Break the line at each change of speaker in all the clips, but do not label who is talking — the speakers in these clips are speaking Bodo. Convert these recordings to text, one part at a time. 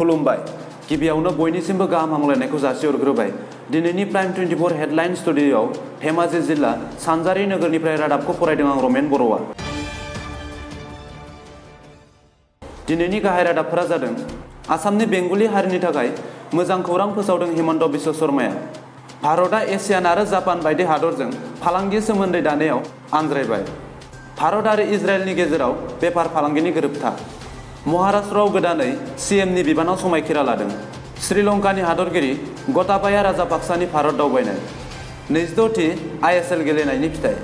खुलुमबाय गिबियावनो बयनिसिमबो गाहाम हामलायनायखौ जासिहरग्रोबाय। दिनैनि प्राइम 24 हेडलाइन स्टुडिय'आव धेमाजि जिल्ला सानजारि नोगोरनिफ्राय रादाबखौ फरायदों आं रमेन बर'आ। दिनैनि गाहाय रादाबफोरा जादों आसामनि बेंगलि हारिनि थाखाय मोजां खौरां फोसावदों हिमन्त बिश्व शर्माया। भारतआ एसियान आरो जापान बायदि हादरजों फालांगि सोमोन्दै दानायाव आनज्रायबाय। भारत आरो इजराइलनि गेजेराव बेफार फालांगिनि गोरोबथा। महाराष्ट्रआव गोदानै सीएमनि बिबानाव समायखिरा लादों। श्रीलंकानि हादरगिरि गटाबाया राजापाक्सानि भारत दावबायनाय। 26थि ISL गेलेनायनि फिथाइ।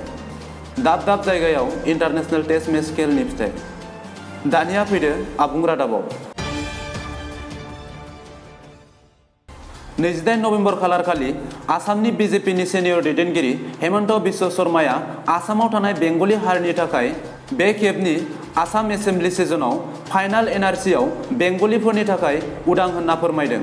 दाब दाब जायगायाव इन्टारनेशनेल टेस्ट मेच खेलनि फिथाइ। दानिया फैदो आबुं रादाबाव। 28 नभेम्बर खालारखालि आसामनि बिजेपिनि सिनियर दैदेनगिरि हिमन्त बिश्व शर्माया आसामाव थानाय बेंगलि हारिनि थाखाय बे खेबनि आसाम एसेम्बलि सिजनाव फाइनाल एनआरसिआव बेंगलिफोरनि थाखाय उदां होनना फोरमायदों।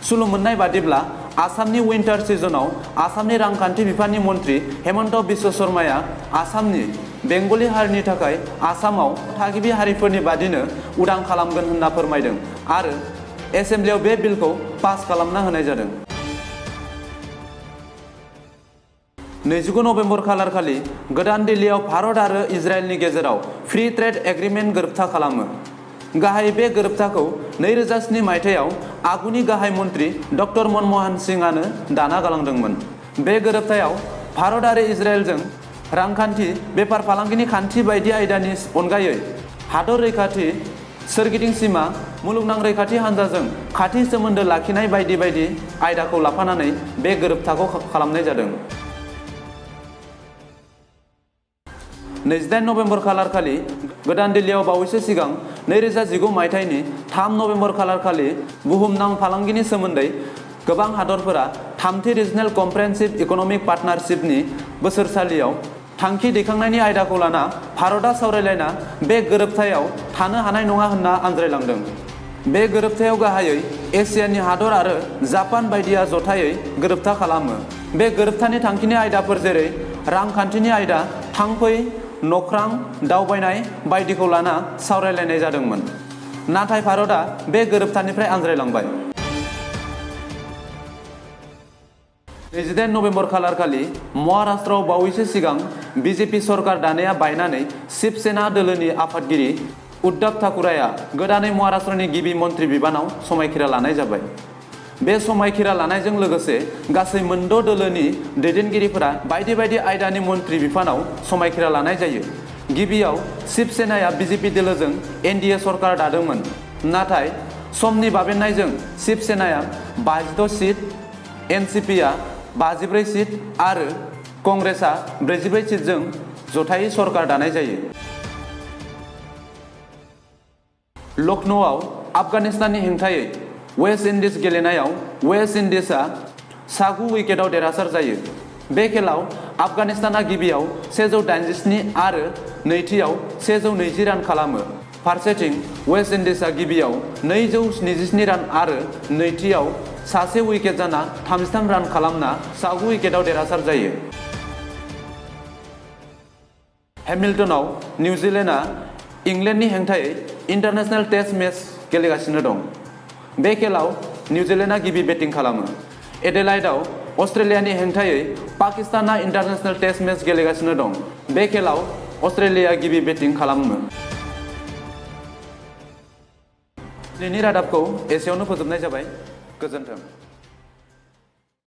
सुलुं मोननाय बादिब्ला आसामनि विन्टार सिजनाव आसामनि रांखान्थि बिफाननि मन्त्रि हिमन्त बिश्व शर्माया आसामनि बेंगलि हारिनि थाखाय आसामाव थागिबि हारिफोरनि बादिनो उदां खालामगोन होनना फोरमायदों आरो एसेम्बलियाव बे बिलखौ पास खालामना होनाय जादों। 29 नभेम्बर खालारखालि गोदान दिल्लीआव भारत आरो इजराइलनि गेजेराव फ्री ट्रेड एग्रीमेन्ट गोरोबथा खालामो। गाहाय बे गोरोबथाखौ 2007 मायथाइयाव आगुनि गाहाय मन्त्रि डक्टर मनमोहन सिंहआनो दाना गालांदोंमोन। बे गोरोबथायाव भारत आरो इजराइलजों रांखान्थि बेफार फालांगिनि खान्थि बायदि आयदानि अनगायै हादर रैखाथि, सोरगिदिं सीमा, मुलुगनां रैखाथि हान्जाजों खाथि सोमोन्दो लाखिनाय बायदि बायदि आयदाखौ लाफानानै बे गोरोबथाखौ खालामनाय जादों। 28 नभेम्बर खालारखालि गोदान दिल्लीआव बावैसो सिगां 2019 मायथाइनि 3 नभेम्बर खालारखालि बुहुमनां फालांगिनि सोमोन्दै गोबां हादरफोरा थामथि रिजनेल कम्प्रेहेन्सिभ इकनमिक पार्टनारशिपनि बोसोरसालियाव थांखि दैखांनायनि आयदाखौ लाना भारतआ सावरायलायना बे गोरोबथायाव थानो हानाय नङा होनना आनज्रायलांदों। बे गोरोबथायाव गाहायै एसियानि हादर आरो जापान बायदिया जथायै गोरोबथा खालामो। बे गोरोबथानि थांखिनि आयदाफोर जेरै रांखान्थिनि आयदा, थांफै, नख्रां, दावबायनाय बायदिखौ लाना सावरायलायनाय जादोंमोन। नाथाय भारतआ बे गोरोबथानिफ्राय आनज्रायलांबाय। 28 नभेम्बर खालारखालि महाराष्ट्रआव बावैसो सिगां बिजेपि सरकार दानाया बायनानै शिवसेना दोलोनि आफादगिरि उद्धव ठाकरेआ गोदानै महाराष्ट्रनि गिबि मन्त्रि बिबानाव समायखिरा लानाय जाबाय। बे समायखिरा लानायजों लोगोसे गासै मोनद' दोलोनि दैदेनगिरिफोरा बायदि बायदि आयदानि मन्त्रि बिफानाव समायखिरा लानाय जायो। गिबियाव शिवसेनाया बिजेपि दोलोजों एनडिए सरकार दादोंमोन। नाथाय समनि बाबेननायजों शिवसेनाया 52 सिट, एनसिपिआ 54 सिट आरो कंग्रेसआ 44 सिटजों जथायै सरकार दानाय जायो। लखनौआव आफगानिस्ताननि हेंथायै वेस्ट इन्डिज गेलेनायाव वेस्ट इन्डिजआ 7 उइकेटआव देरहासार जायो। बे खेलाव आफगानिस्तानआ गिबियाव 187 आरो नैथियाव 120 रान खालामो। फारसेथिं वेस्ट इन्डिजआ गिबियाव 227 रान आरो नैथियाव सासे उइकेट जाना 33 रान खालामना 7 उइकेटआव देरहासार जायो। हेमिल्टनाव निउजिलेन्डआ इंलेन्डनि हेंथायै इन्टारनेशनेल टेस्ट मेच गेलेगासिनो दं। बे खेलाव निउजिलेन्डआ गिबि बेटिं खालामो। एडेलाइडआव अस्ट्रेलियानि हेंथायै पाकिस्तानआ इन्टारनेशनेल टेस्ट मेच गेलेगासिनो दं। बे खेलाव अस्ट्रेलियाया गिबि बेटिं खालामो। दिनैनि रादाबखौ एसेयावनो फोजोबनाय जाबाय। गोजोन्थों।